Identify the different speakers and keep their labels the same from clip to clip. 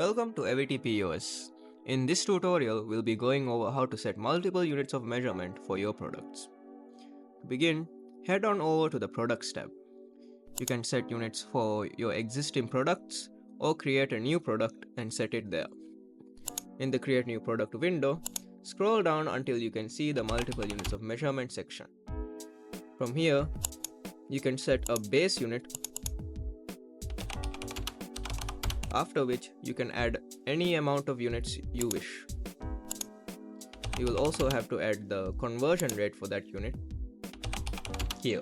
Speaker 1: Welcome to EwityPOS. In this tutorial, we'll be going over how to set multiple units of measurement for your products. To begin, head on over to the Products tab. You can set units for your existing products or create a new product and set it there. In the Create New Product window, scroll down until you can see the multiple units of measurement section. From here, you can set a base unit, after which you can add any amount of units you wish. You will also have to add the conversion rate for that unit here.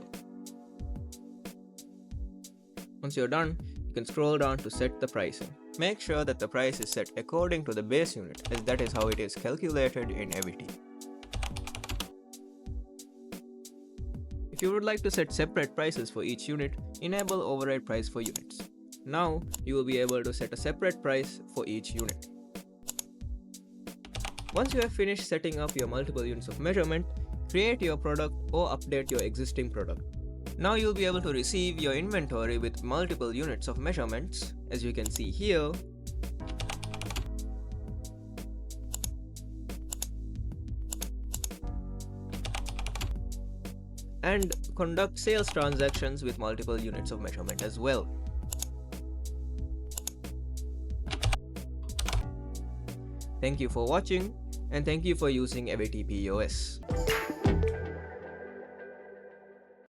Speaker 1: Once you're done, you can scroll down to set the pricing. Make sure that the price is set according to the base unit, as that is how it is calculated in Ewity. If you would like to set separate prices for each unit, enable override price for units. Now, you will be able to set a separate price for each unit. Once you have finished setting up your multiple units of measurement, create your product or update your existing product. Now you'll be able to receive your inventory with multiple units of measurements, as you can see here. And conduct sales transactions with multiple units of measurement as well. Thank you for watching, and thank you for using EwityPOS.